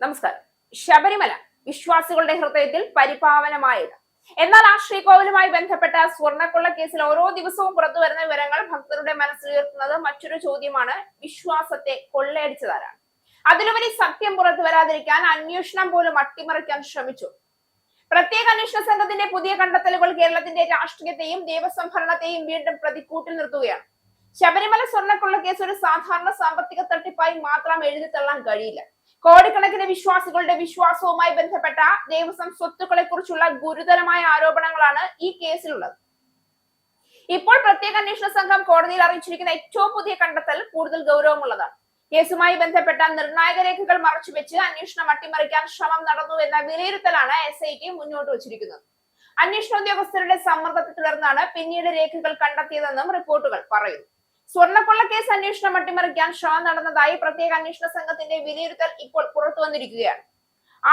നമസ്കാരം. ശബരിമല വിശ്വാസികളുടെ ഹൃദയത്തിൽ പരിപാവനമായത്. എന്നാൽ ആ ശ്രീകോവിലുമായി ബന്ധപ്പെട്ട സ്വർണ്ണക്കൊള്ള കേസിൽ ഓരോ ദിവസവും പുറത്തു വരുന്ന വിവരങ്ങൾ ഭക്തരുടെ മനസ്സിലുയർത്തുന്നത് മറ്റൊരു ചോദ്യമാണ്: വിശ്വാസത്തെ കൊള്ളയടിച്ചതാരാണ്? അതിലുപരി സത്യം പുറത്തു വരാതിരിക്കാൻ അന്വേഷണം പോലും അട്ടിമറിക്കാൻ ശ്രമിച്ചു. പ്രത്യേക അന്വേഷണ സംഘത്തിന്റെ പുതിയ കണ്ടെത്തലുകൾ കേരളത്തിന്റെ രാഷ്ട്രീയത്തെയും ദേവസ്വം ഭരണത്തെയും വീണ്ടും പ്രതിക്കൂട്ടിൽ നിർത്തുകയാണ്. ശബരിമല സ്വർണ്ണക്കൊള്ള കേസ് ഒരു സാധാരണ സാമ്പത്തിക തട്ടിപ്പായി മാത്രം എഴുതി തള്ളാൻ കഴിയില്ല. കോടിക്കണക്കിന് വിശ്വാസികളുടെ വിശ്വാസവുമായി ബന്ധപ്പെട്ട ദേവസ്വം സ്വത്തുക്കളെ കുറിച്ചുള്ള ഗുരുതരമായ ആരോപണങ്ങളാണ് ഈ കേസിലുള്ളത്. ഇപ്പോൾ പ്രത്യേക അന്വേഷണ സംഘം കോടതിയിൽ അറിയിച്ചിരിക്കുന്ന ഏറ്റവും പുതിയ കണ്ടെത്തൽ കൂടുതൽ ഗൗരവമുള്ളതാണ്. കേസുമായി ബന്ധപ്പെട്ട നിർണായക രേഖകൾ മറച്ചുവെച്ച് അന്വേഷണം അട്ടിമറിക്കാൻ ശ്രമം നടന്നു എന്ന വിലയിരുത്തലാണ് SIT മുന്നോട്ട് വച്ചിരിക്കുന്നത്. അന്വേഷണ ഉദ്യോഗസ്ഥരുടെ സമ്മർദ്ദത്തെ തുടർന്നാണ് പിന്നീട് രേഖകൾ കണ്ടെത്തിയതെന്നും റിപ്പോർട്ടുകൾ പറയുന്നു. സ്വർണ്ണക്കൊള്ള കേസ് അന്വേഷണം അട്ടിമറിക്കാൻ ശ്രമം നടന്നതായി പ്രത്യേക അന്വേഷണ സംഘത്തിന്റെ വിലയിരുത്തൽ ഇപ്പോൾ പുറത്തു വന്നിരിക്കുകയാണ്.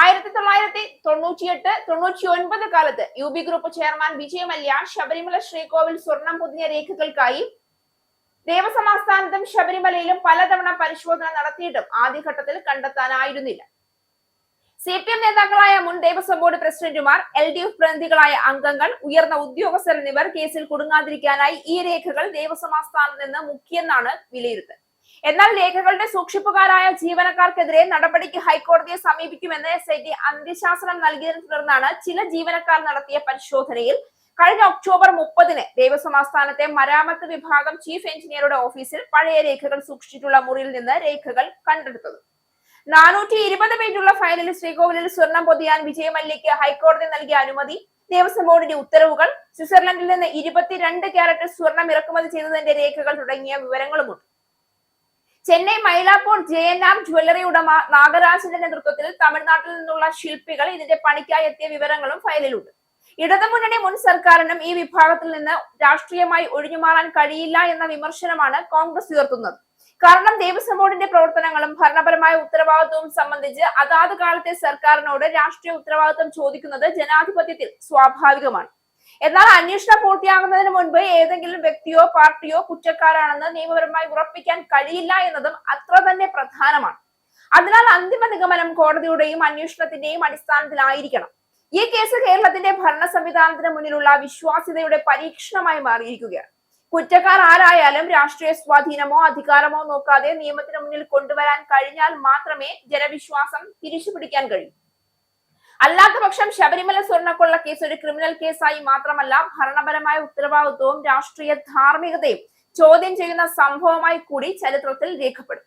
1998-99 കാലത്ത് UB group chairman Vijay Mallya Sabarimala ശ്രീകോവിൽ സ്വർണം പൊതിഞ്ഞ രേഖകൾക്കായി ദേവസ്വം ആസ്ഥാനത്തും ശബരിമലയിലും പലതവണ പരിശോധന നടത്തിയിട്ടും ആദ്യഘട്ടത്തിൽ കണ്ടെത്താനായിരുന്നില്ല. CPM നേതാക്കളായ മുൻ ദേവസ്വം ബോർഡ് പ്രസിഡന്റുമാർ, LDF പ്രതിനിധികളായ അംഗങ്ങൾ, ഉയർന്ന ഉദ്യോഗസ്ഥർ എന്നിവർ കേസിൽ കുടുങ്ങാതിരിക്കാനായി ഈ രേഖകൾ ദേവസ്വം ആസ്ഥാനത്ത് നിന്ന് മുക്കിയെന്നാണ് വിലയിരുത്തൽ. എന്നാൽ രേഖകളുടെ സൂക്ഷിപ്പുകാരായ ജീവനക്കാർക്കെതിരെ നടപടിക്ക് ഹൈക്കോടതിയെ സമീപിക്കുമെന്ന് SIT അന്ത്യശാസനം നൽകിയതിനെ തുടർന്നാണ് ചില ജീവനക്കാർ നടത്തിയ പരിശോധനയിൽ കഴിഞ്ഞ ഒക്ടോബർ 30-ന് ദേവസ്വം ആസ്ഥാനത്തെ മരാമത്ത് വിഭാഗം ചീഫ് എഞ്ചിനീയറുടെ ഓഫീസിൽ പഴയ രേഖകൾ സൂക്ഷിച്ചിട്ടുള്ള മുറിയിൽ നിന്ന് രേഖകൾ കണ്ടെടുത്തത്. 420 പേജുള്ള ഫയലിൽ ശ്രീകോവിലിൽ സ്വർണം പൊതിയാൻ വിജയ് മല്യയ്ക്ക് ഹൈക്കോടതി നൽകിയ അനുമതി, ദേവസ്വം ബോർഡിന്റെ ഉത്തരവുകൾ, സ്വിറ്റ്സർലൻഡിൽ നിന്ന് 22 ക്യാരറ്റ് സ്വർണം ഇറക്കുമതി ചെയ്തതിന്റെ രേഖകൾ തുടങ്ങിയ വിവരങ്ങളുമുണ്ട്. ചെന്നൈ മൈലാപ്പൂർ JNR ജ്വല്ലറി ഉടമ നാഗരാജന്റെ നേതൃത്വത്തിൽ തമിഴ്നാട്ടിൽ നിന്നുള്ള ശില്പികൾ ഇതിന്റെ പണിക്കായി എത്തിയ വിവരങ്ങളും ഫയലിലുണ്ട്. ഇടതുമുന്നണി മുൻ സർക്കാരിനും ഈ വിഭാഗത്തിൽ നിന്ന് രാഷ്ട്രീയമായി ഒഴിഞ്ഞുമാറാൻ കഴിയില്ല എന്ന വിമർശനമാണ് കോൺഗ്രസ് ഉയർത്തുന്നത്. കാരണം ദേവസ്വം ബോർഡിന്റെ പ്രവർത്തനങ്ങളും ഭരണപരമായ ഉത്തരവാദിത്വവും സംബന്ധിച്ച് അതാത് കാലത്തെ സർക്കാരിനോട് രാഷ്ട്രീയ ഉത്തരവാദിത്വം ചോദിക്കുന്നത് ജനാധിപത്യത്തിൽ സ്വാഭാവികമാണ്. എന്നാൽ അന്വേഷണം പൂർത്തിയാകുന്നതിന് മുൻപ് ഏതെങ്കിലും വ്യക്തിയോ പാർട്ടിയോ കുറ്റക്കാരാണെന്ന് നിയമപരമായി ഉറപ്പിക്കാൻ കഴിയില്ല എന്നതും അത്ര തന്നെ പ്രധാനമാണ്. അതിനാൽ അന്തിമ നിഗമനം കോടതിയുടെയും അന്വേഷണത്തിന്റെയും അടിസ്ഥാനത്തിലായിരിക്കണം. ഈ കേസ് കേരളത്തിന്റെ ഭരണ സംവിധാനത്തിന് മുന്നിലുള്ള വിശ്വാസ്യതയുടെ പരീക്ഷണമായി മാറിയിരിക്കുകയാണ്. കുറ്റക്കാർ ആരായാലും രാഷ്ട്രീയ സ്വാധീനമോ അധികാരമോ നോക്കാതെ നിയമത്തിന് മുന്നിൽ കൊണ്ടുവരാൻ കഴിഞ്ഞാൽ മാത്രമേ ജനവിശ്വാസം തിരിച്ചുപിടിക്കാൻ കഴിയൂ. അല്ലാത്ത പക്ഷം ശബരിമല സ്വർണ്ണക്കൊള്ള കേസ് ഒരു ക്രിമിനൽ കേസായി മാത്രമല്ല, ഭരണപരമായ ഉത്തരവാദിത്വവും രാഷ്ട്രീയ ധാർമ്മികതയും ചോദ്യം ചെയ്യുന്ന സംഭവമായി കൂടി ചരിത്രത്തിൽ രേഖപ്പെടും.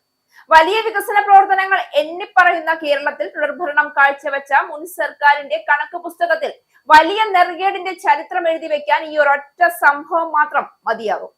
വലിയ വികസന പ്രവർത്തനങ്ങൾ എണ്ണിപ്പറയുന്ന കേരളത്തിൽ തുടർഭരണം കാഴ്ചവെച്ച മുൻ സർക്കാരിന്റെ കണക്ക് പുസ്തകത്തിൽ വലിയ നെറുകേടിന്റെ ചരിത്രം എഴുതി വെക്കാൻ ഈ ഒരൊറ്റ സംഭവം മാത്രം മതിയാകും.